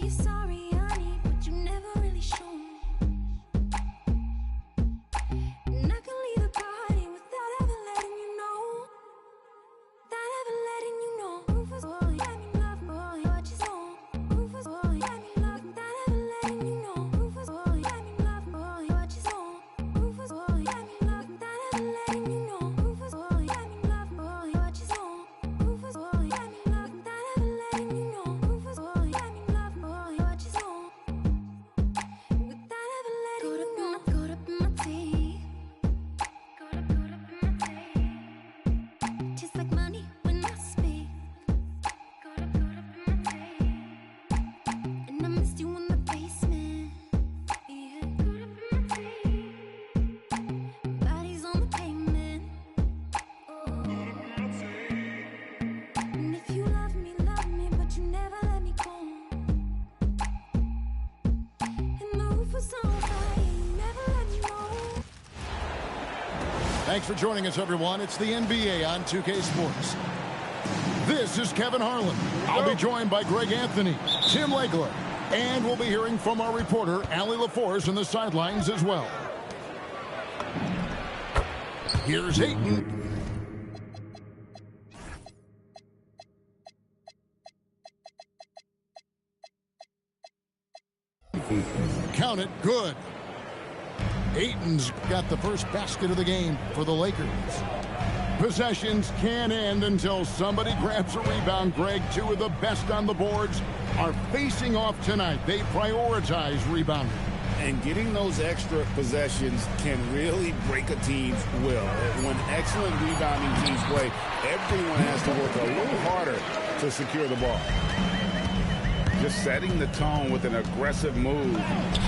you're sorry, honey, but you never really shown. And I can leave the party without ever letting you know. Without ever letting you know. Rufus, boy, let me love, boy, what you know. Rufus, boy, let me love, without ever letting you know. Rufus, boy, let me love, boy, what you know. Rufus, boy, let me love, without ever letting you know. Rufus, boy, let me love, boy, what you know. Rufus, boy, let me love, without ever letting you know. Rufus, boy, let me love, boy, what you know. Without ever letting you know. Caught up in my teeth. Caught up in my teeth. Just like money when I speak. Caught up in my teeth. And I missed you in the basement. Yeah. Caught up in my teeth. Bodies on the pavement. And if you love me, but you never let me go. And the roof was on fire, you never let me know. Thanks for joining us, everyone. It's the NBA on 2K Sports. This is Kevin Harlan. I'll be joined by Greg Anthony, Tim Legler, and we'll be hearing from our reporter, Allie LaForce, in the sidelines as well. Here's Ayton. Count it, good. Ayton's got the first basket of the game for the Lakers. Possessions can't end until somebody grabs a rebound. Greg, two of the best on the boards are facing off tonight. They prioritize rebounding. And getting those extra possessions can really break a team's will. When excellent rebounding teams play, everyone has to work a little harder to secure the ball. Just setting the tone with an aggressive move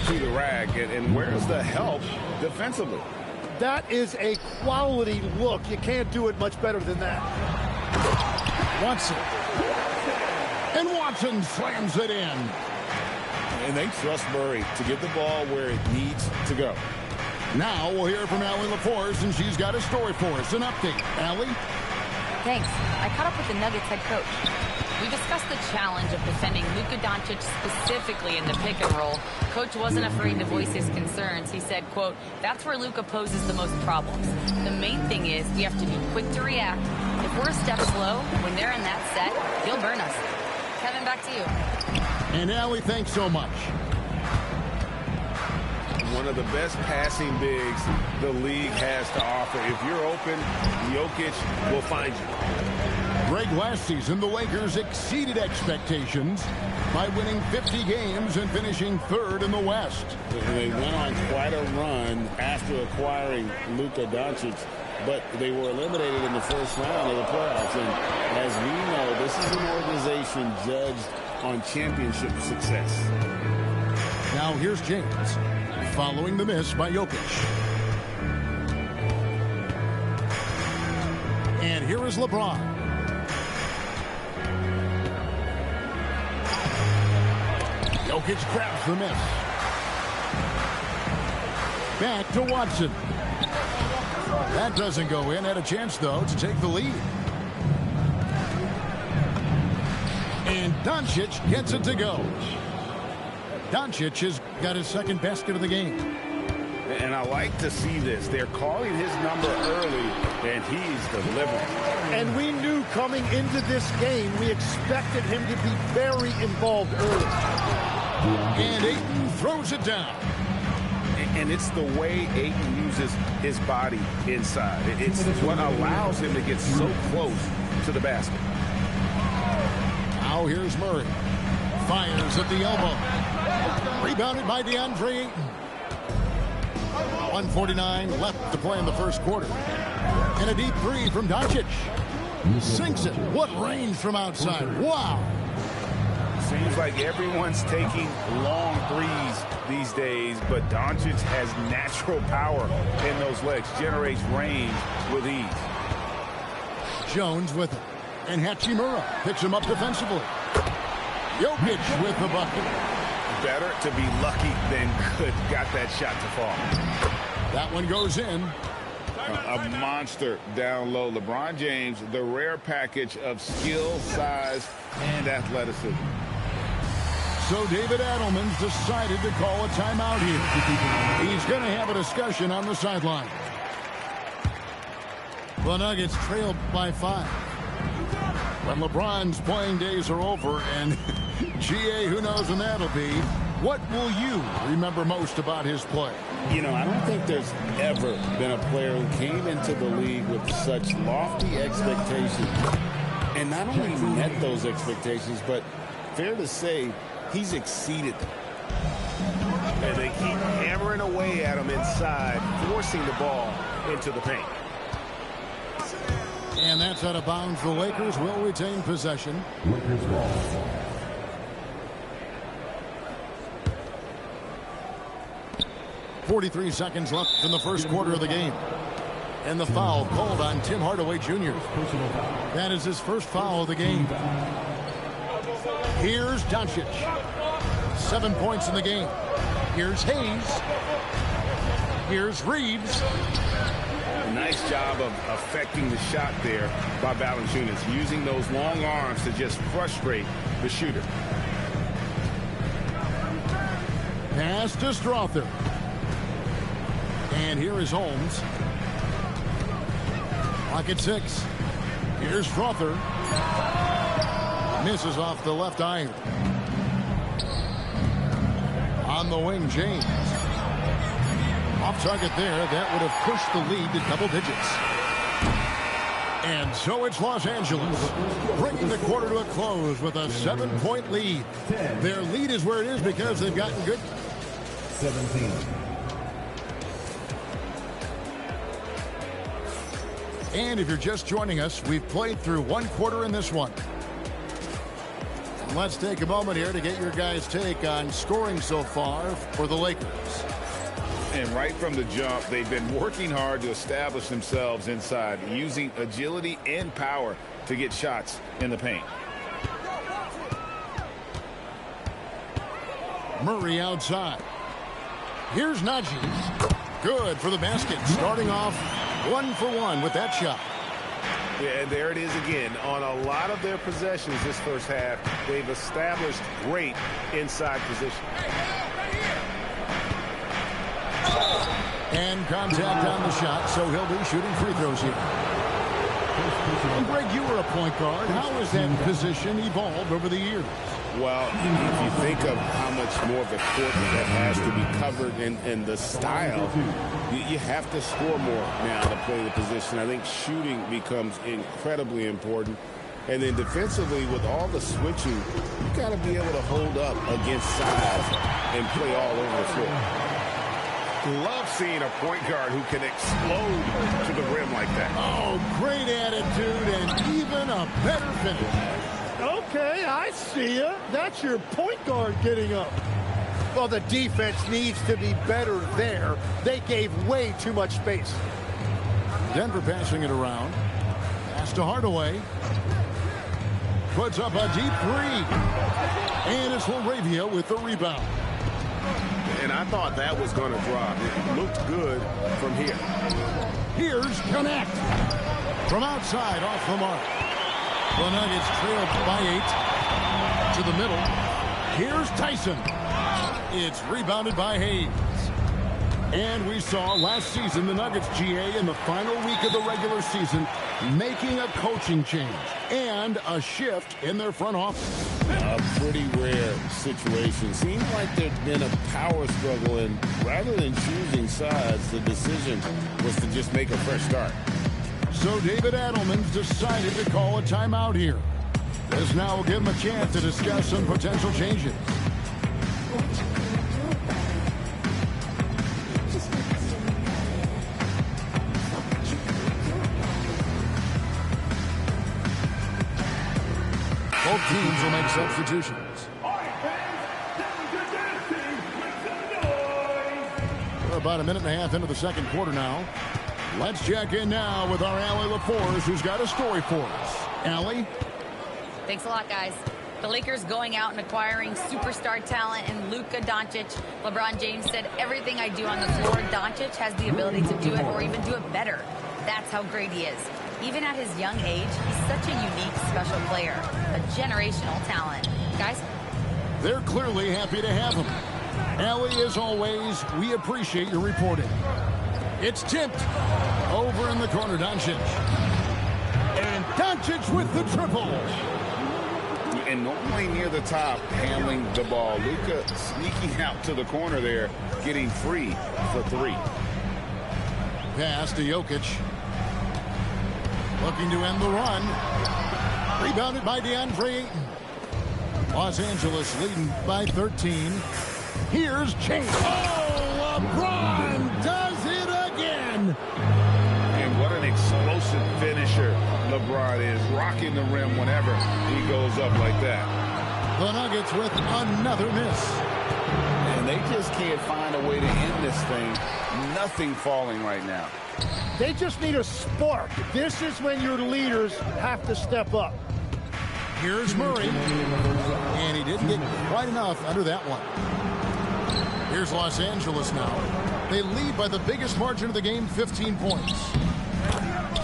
to the rack. And where's the help defensively? That is a quality look. You can't do it much better than that. Watson. And Watson slams it in. And they trust Murray to get the ball where it needs to go. Now we'll hear from Allie LaForce, and she's got a story for us. An update. Allie? Thanks. I caught up with the Nuggets head coach. We discussed the challenge of defending Luka Doncic specifically in the pick and roll. Coach wasn't afraid to voice his concerns. He said, quote, that's where Luka poses the most problems. The main thing is we have to be quick to react. If we're a step slow, when they're in that set, he'll burn us. Kevin, back to you. And Allie, thanks so much. One of the best passing bigs the league has to offer. If you're open, Jokic will find you. Greg, last season, the Lakers exceeded expectations by winning 50 games and finishing third in the West. They went on quite a run after acquiring Luka Doncic, but they were eliminated in the first round of the playoffs. And as we know, this is an organization judged on championship success. Now here's James, following the miss by Jokic. And here is LeBron. Jokic grabs the miss. Back to Watson. That doesn't go in. Had a chance, though, to take the lead. And Doncic gets it to go. Doncic has got his second basket of the game. And I like to see this. They're calling his number early, and he's delivering. And we knew coming into this game, we expected him to be very involved early. And Ayton throws it down. And it's the way Ayton uses his body inside. It's what allows him to get so close to the basket. Now here's Murray. Fires at the elbow. Rebounded by DeAndre Ayton. 1:49 left to play in the first quarter. And a deep three from Doncic. Sinks it. What range from outside. Wow. Seems like everyone's taking long threes these days, but Doncic has natural power in those legs. Generates range with ease. Jones with it. And Hachimura picks him up defensively. Jokic with the bucket. Better to be lucky than good. Got that shot to fall. That one goes in. A monster down low. LeBron James, the rare package of skill, size, and athleticism. So David Adelman's decided to call a timeout here. He's going to have a discussion on the sideline. The Nuggets trailed by 5. When LeBron's playing days are over, and GA, who knows when that'll be, what will you remember most about his play? You know, I don't think there's ever been a player who came into the league with such lofty expectations and not only met those expectations, but fair to say, he's exceeded them. And they keep hammering away at him inside, forcing the ball into the paint. And that's out of bounds. The Lakers will retain possession. Lakers ball. 43 seconds left in the first quarter of the game. And the foul called on Tim Hardaway Jr. That is his first foul of the game. Here's Doncic. 7 points in the game. Here's Hayes. Here's Reeves. Nice job of affecting the shot there by Valanciunas, using those long arms to just frustrate the shooter. Pass to Strother. And here is Holmes. Clock at 6. Here's Strother. Misses off the left iron. On the wing, James. Off target there. That would have pushed the lead to double digits. And so it's Los Angeles, bringing the quarter to a close with a 7-point lead. Their lead is where it is because they've gotten good. 17. And if you're just joining us, we've played through one quarter in this one. And let's take a moment here to get your guys' take on scoring so far for the Lakers. And right from the jump, they've been working hard to establish themselves inside, using agility and power to get shots in the paint. Murray outside. Here's Najee. Good for the basket. Starting off 1 for 1 with that shot. Yeah, and there it is again. On a lot of their possessions this first half, they've established great inside position. And contact on the shot, so he'll be shooting free throws here. Greg, you were a point guard. How has that position evolved over the years? Well, if you think of how much more of a court that has to be covered and the style, you have to score more now to play the position. I think shooting becomes incredibly important. And then defensively, with all the switching, you got to be able to hold up against size and play all over the floor. Love seeing a point guard who can explode to the rim like that. Oh, great attitude and even a better finish. Okay, I see you. That's your point guard getting up. Well, the defense needs to be better there. They gave way too much space. Denver passing it around. Pass to Hardaway. Puts up a deep three. And it's LaRavia with the rebound. And I thought that was going to drop. It looked good from here. Here's Connect. From outside, off the mark. The Nuggets trailed by 8 to the middle. Here's Tyson. It's rebounded by Hayes. And we saw last season the Nuggets, GA, in the final week of the regular season, making a coaching change and a shift in their front office. A pretty rare situation. Seems like there's been a power struggle, and rather than choosing sides, the decision was to just make a fresh start. So David Adelman's decided to call a timeout here. This now will give him a chance to discuss some potential changes. Both teams will make substitutions. We're about a minute and a half into the second quarter now. Let's check in now with our Allie LaForce, who's got a story for us. Allie? Thanks a lot, guys. The Lakers going out and acquiring superstar talent in Luka Doncic. LeBron James said, everything I do on the floor, Doncic has the ability to do it or even do it better. That's how great he is. Even at his young age, he's such a unique, special player. A generational talent. Guys? They're clearly happy to have him. Ellie, as always, we appreciate your reporting. It's tipped over in the corner, Doncic. And Doncic with the triple. And normally near the top, handling the ball. Luka sneaking out to the corner there, getting free for three. Pass to Jokic. Looking to end the run. Rebounded by DeAndre Ayton. Los Angeles leading by 13. Here's James. Oh, LeBron does it again. And what an explosive finisher LeBron is, rocking the rim whenever he goes up like that. The Nuggets with another miss. And they just can't find a way to end this thing. Nothing falling right now. They just need a spark. This is when your leaders have to step up. Here's Murray. And he didn't get quite enough under that one. Here's Los Angeles now. They lead by the biggest margin of the game, 15 points.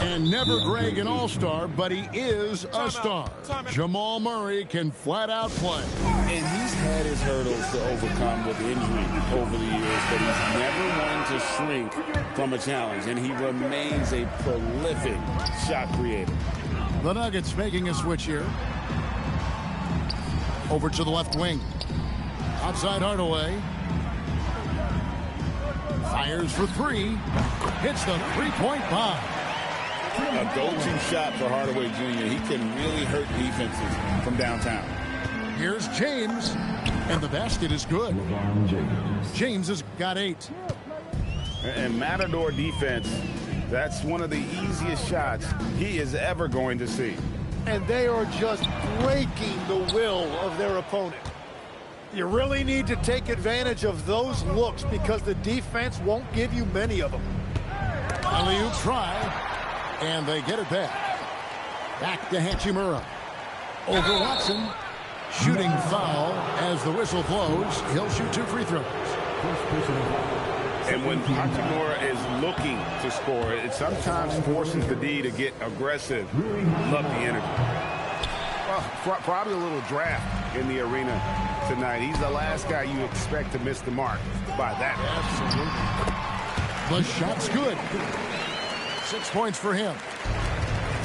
And never Greg an all-star, but he is a star. Jamal Murray can flat out play. And he's had his hurdles to overcome with injury over the years, but he's never one to shrink from a challenge, and he remains a prolific shot creator. The Nuggets making a switch here. Over to the left wing. Outside Hardaway. Fires for three. Hits the three-point bomb. A go-to shot for Hardaway Jr. He can really hurt defenses from downtown. Here's James. And the basket is good. James has got 8. And Matador defense, that's one of the easiest shots he is ever going to see. And they are just breaking the will of their opponent. You really need to take advantage of those looks because the defense won't give you many of them. Alley-oop try, and they get it back. Back to Hachimura. Over Watson. Shooting foul as the whistle blows. He'll shoot 2 free throws. And when Hachimura is looking to score, it sometimes forces the D to get aggressive. Love the energy. Well, probably a little draft in the arena tonight. He's the last guy you expect to miss the mark by that. The shot's good. 6 points for him.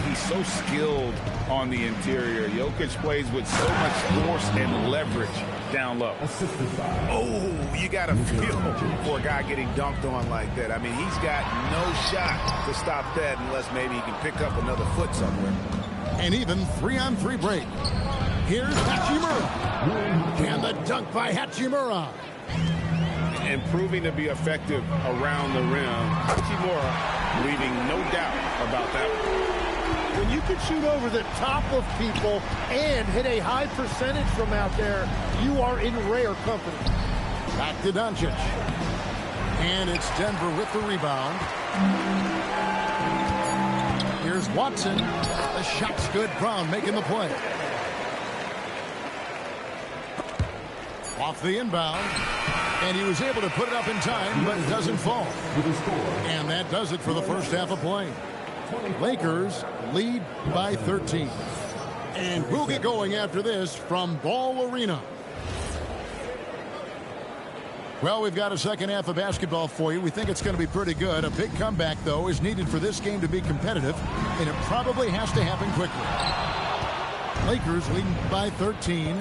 He's so skilled on the interior. Jokic plays with so much force and leverage down low. Oh, you got to feel for a guy getting dunked on like that. I mean, he's got no shot to stop that unless maybe he can pick up another foot somewhere. And even 3-on-3 break. Here's Hachimura. And the dunk by Hachimura. And proving to be effective around the rim. Hachimura leaving no doubt about that one. When you can shoot over the top of people and hit a high percentage from out there, you are in rare company. Back to Doncic. And it's Denver with the rebound. Here's Watson. The shot's good. Brown making the play. Off the inbound. And he was able to put it up in time, but it doesn't fall. And that does it for the first half of play. Lakers lead by 13. And we'll get going after this from Ball Arena. Well, we've got a second half of basketball for you. We think it's going to be pretty good. A big comeback, though, is needed for this game to be competitive, and it probably has to happen quickly. Lakers leading by 13.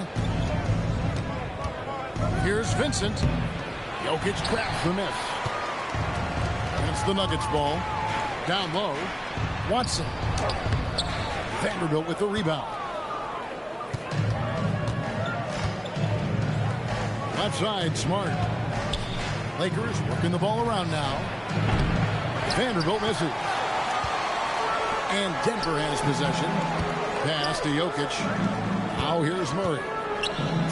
Here's Vincent. Jokic grabs the miss. It's the Nuggets ball. Down low. Watson. Vanderbilt with the rebound. Left side, Smart. Lakers working the ball around now. Vanderbilt misses. And Denver has possession. Pass to Jokic. Now here's Murray.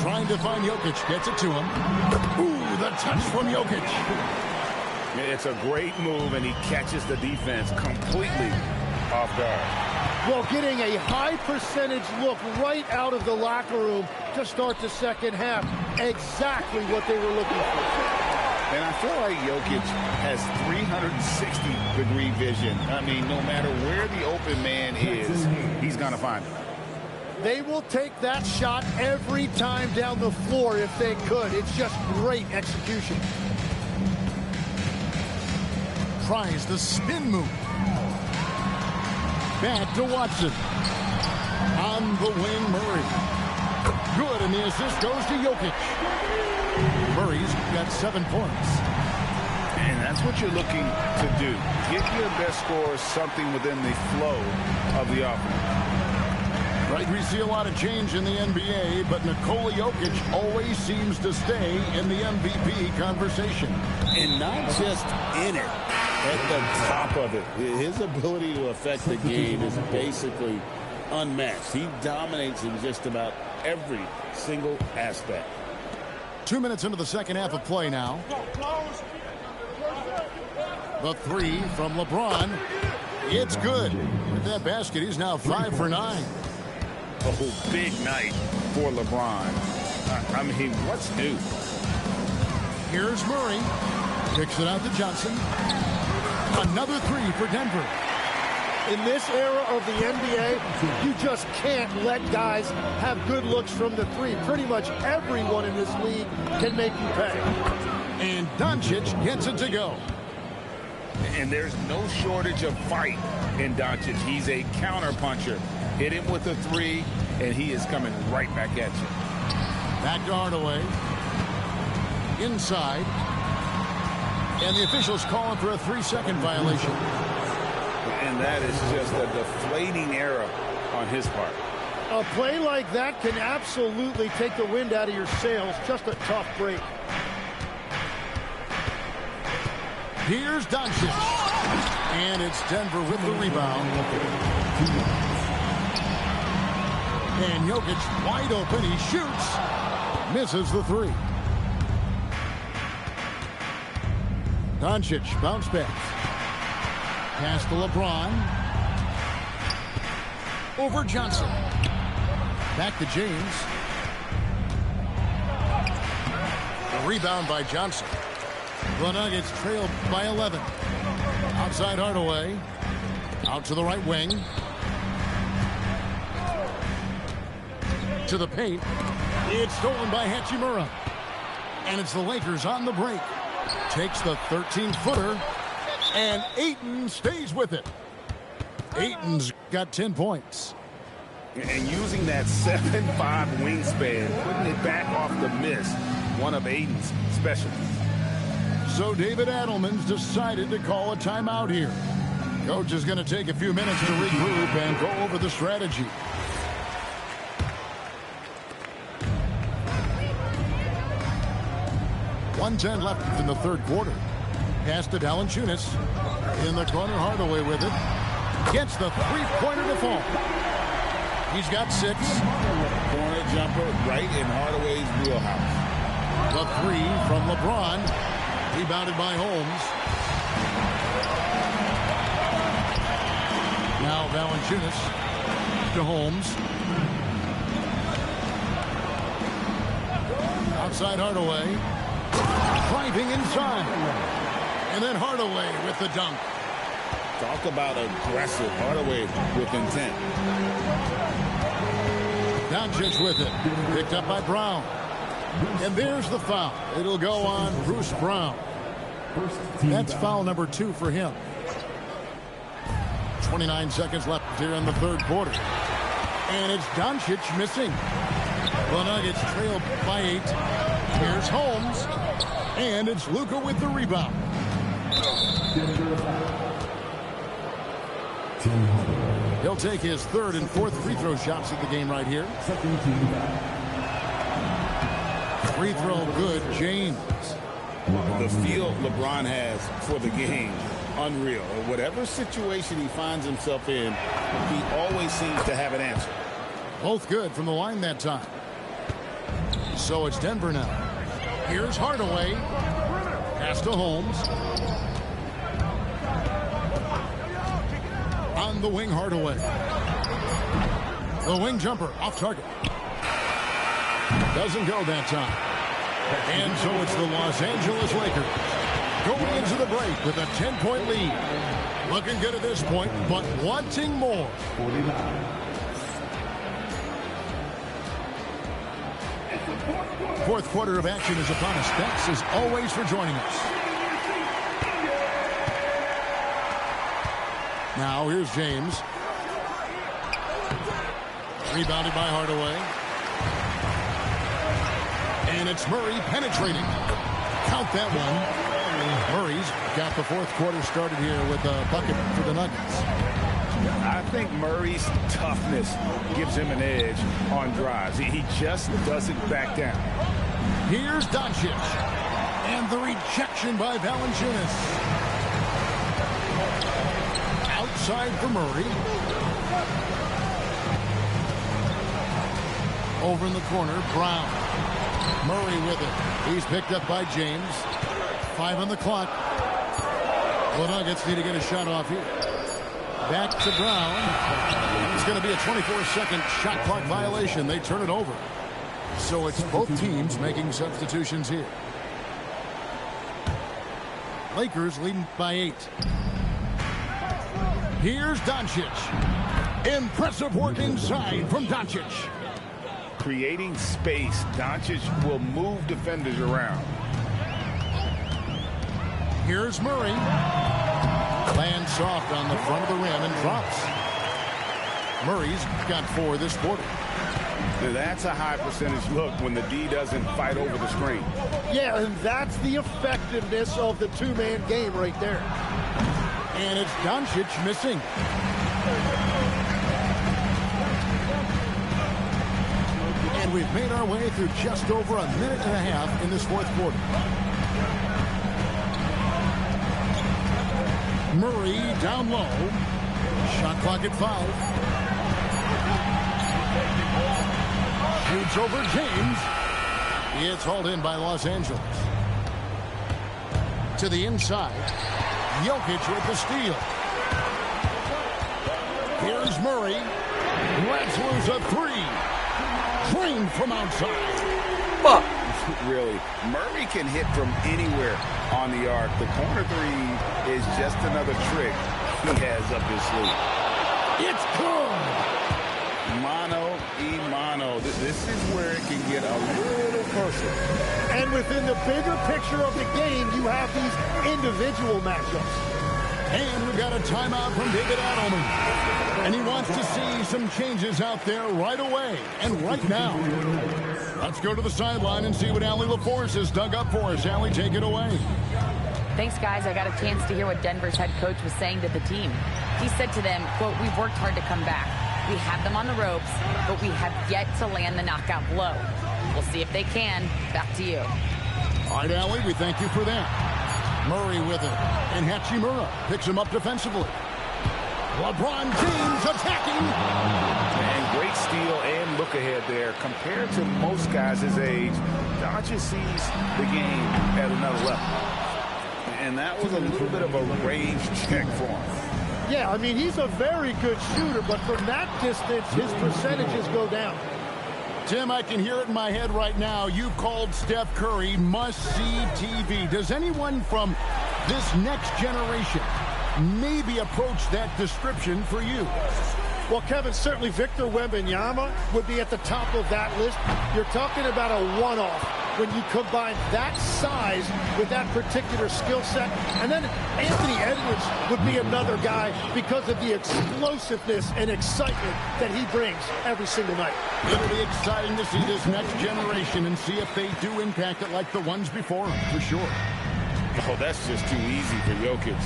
Trying to find Jokic. Gets it to him. Ooh, the touch from Jokic. It's a great move, and he catches the defense completely off guard. Well, getting a high percentage look right out of the locker room to start the second half. Exactly what they were looking for. And I feel like Jokic has 360-degree vision. I mean, no matter where the open man is, he's going to find him. They will take that shot every time down the floor if they could. It's just great execution. Tries the spin move. Back to Watson. On the wing, Murray. Good, and the assist goes to Jokic. Murray's got 7 points. And that's what you're looking to do. Give your best scorer something within the flow of the offense. Right, we see a lot of change in the NBA, but Nikola Jokic always seems to stay in the MVP conversation. And not just in it, at the top of it. His ability to affect the game is basically unmatched. He dominates in just about every single aspect. 2 minutes into the second half of play now. The three from LeBron. It's good. With that basket, he's now 5 for 9. Oh, big night for LeBron. I mean, what's new? Here's Murray. Kicks it out to Johnson. Another three for Denver. In this era of the NBA, you just can't let guys have good looks from the three. Pretty much everyone in this league can make you pay. And Doncic gets it to go. And there's no shortage of fight in Doncic. He's a counterpuncher. Hit him with a three, and he is coming right back at you. Back to Hardaway. Inside. And the officials calling for a 3-second violation. And that is just a deflating error on his part. A play like that can absolutely take the wind out of your sails. Just a tough break. Here's Doncic. And it's Denver with the rebound. And Jokic wide open. He shoots. Misses the three. Doncic bounce back. Pass to LeBron. Over Johnson. Back to James. A rebound by Johnson. The Nuggets trail by 11. Outside Hardaway. Out to the right wing. To the paint. It's stolen by Hachimura. And it's the Lakers on the break. Takes the 13-footer. And Ayton stays with it. Ayton's got 10 points. And using that 7'5" wingspan, putting it back off the miss, one of Ayton's specialties. So David Adelman's decided to call a timeout here. Coach is going to take a few minutes to regroup and go over the strategy. .110 left in the third quarter. Pass to Valanciunas. In the corner, Hardaway with it. Gets the three-pointer to fall. He's got 6. Corner jumper right in Hardaway's wheelhouse. The three from LeBron. Rebounded by Holmes. Now Valanciunas to Holmes. Outside Hardaway. Driving inside. And then Hardaway with the dunk. Talk about aggressive. Hardaway with intent. Doncic with it. Picked up by Brown. And there's the foul. It'll go on Bruce Brown. That's foul number 2 for him. 29 seconds left here in the third quarter. And it's Doncic missing. The Nuggets trail by 8. Here's Holmes. And it's Luka with the rebound. He'll take his third and fourth free throw shots of the game right here. Free throw good, James. The feel LeBron has for the game, unreal. Whatever situation he finds himself in, he always seems to have an answer. Both good from the line that time. So it's Denver now. Here's Hardaway. Pass to Holmes. On the wing, Hardaway. The wing jumper off target. Doesn't go that time. And so it's the Los Angeles Lakers going into the break with a 10-point lead. Looking good at this point, but wanting more. Fourth quarter of action is upon us. Thanks as always for joining us. Now here's James. Rebounded by Hardaway. And it's Murray penetrating. Count that one. Murray's got the fourth quarter started here with a bucket for the Nuggets. I think Murray's toughness gives him an edge on drives. He just doesn't back down. Here's Doncic. And the rejection by Valanciunas. Outside for Murray. Over in the corner, Brown. Murray with it. He's picked up by James. 5 on the clock. The Nuggets need to get a shot off here. Back to Brown. It's going to be a 24-second shot clock violation. They turn it over. So it's both teams making substitutions here. Lakers leading by 8. Here's Doncic. Impressive work inside from Doncic. Creating space. Doncic will move defenders around. Here's Murray. Lands soft on the front of the rim and drops. Murray's got 4 this quarter. That's a high percentage look when the D doesn't fight over the screen. Yeah, and that's the effectiveness of the two-man game right there. And it's Doncic missing. And we've made our way through just over a minute and a half in this fourth quarter. Murray down low. Shot clock at 5. Shoots over James. It's hauled in by Los Angeles. To the inside. Jokic with the steal. Here's Murray. Let's lose a 3. Drained from outside. Really, Murray can hit from anywhere on the arc. The corner 3 is just another trick he has up his sleeve. It's good. Mano y mano. This is where it can get a little personal. And within the bigger picture of the game, you have these individual matchups. And we've got a timeout from David Adelman. And he wants to see some changes out there right away and right now. Let's go to the sideline and see what Allie LaForce has dug up for us. Allie, take it away. Thanks, guys. I got a chance to hear what Denver's head coach was saying to the team. He said to them, quote, "We've worked hard to come back. We have them on the ropes, but we have yet to land the knockout blow. We'll see if they can." Back to you. All right, Allie, we thank you for that. Murray with it. And Hachimura picks him up defensively. LeBron James attacking. And great steal and look ahead there. Compared to most guys his age, Doncic sees the game at another level. And that was a little bit of a range check for him. Yeah, I mean, he's a very good shooter, but from that distance, his percentages go down. Tim, I can hear it in my head right now. You called Steph Curry must-see TV. Does anyone from this next generation maybe approach that description for you? Well, Kevin, certainly Victor Wembanyama would be at the top of that list. You're talking about a one-off when you combine that size with that particular skill set. And then Anthony Edwards would be another guy because of the explosiveness and excitement that he brings every single night. It'll be exciting to see this next generation and see if they do impact it like the ones before them, for sure. Oh, that's just too easy for Jokic.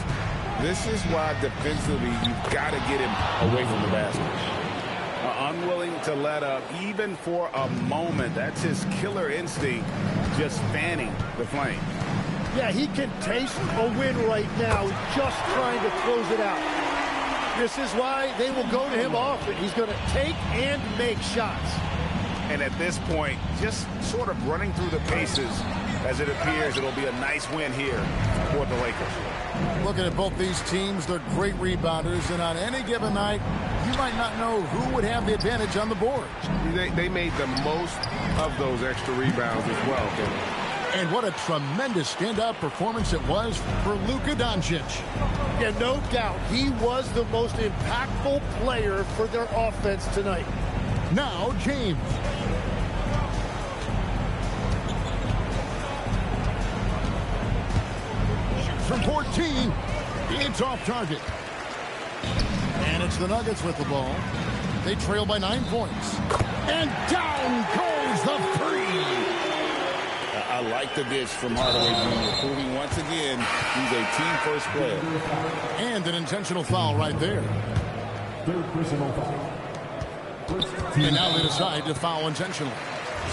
This is why defensively you've got to get him away from the basket. Unwilling to let up even for a moment. That's his killer instinct, just fanning the flame. Yeah, he can taste a win right now, just trying to close it out. This is why they will go to him often. He's going to take and make shots. And at this point, just sort of running through the paces, as it appears it'll be a nice win here for the Lakers. Looking at both these teams, they're great rebounders, and on any given night, you might not know who would have the advantage on the board. They made the most of those extra rebounds as well, Kevin. And what a tremendous standout performance it was for Luka Doncic. Yeah, no doubt. He was the most impactful player for their offense tonight. Now, James. from 14. It's off target. And it's the Nuggets with the ball. They trail by 9 points. And down goes the three. I like the dish from Hardaway Jr., proving once again he's a team-first player. And an intentional foul right there. Third personal foul. And now they decide to foul intentionally.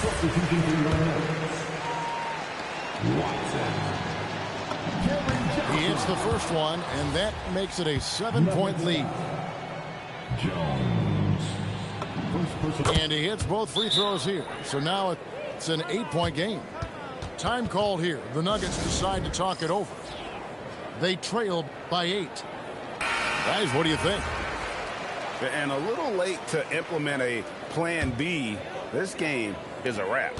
Substitution for your Nuggets. Watson. He hits the first one, and that makes it a 7-point lead. Jones. First personal. And he hits both free throws here. So now it's an 8-point game. Time called here. The Nuggets decide to talk it over. They trail by 8. Guys, what do you think? And a little late to implement a plan B. This game is a wrap.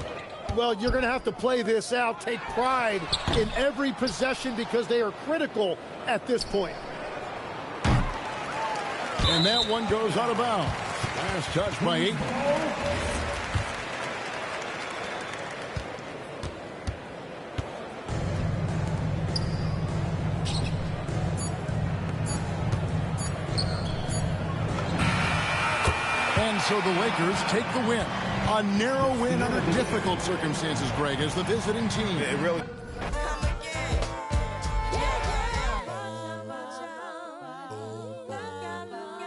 Well, you're going to have to play this out, take pride in every possession because they are critical at this point. And that one goes out of bounds. Last touch by 8. And so the Lakers take the win. A narrow win under difficult circumstances, Greg, as the visiting team. It really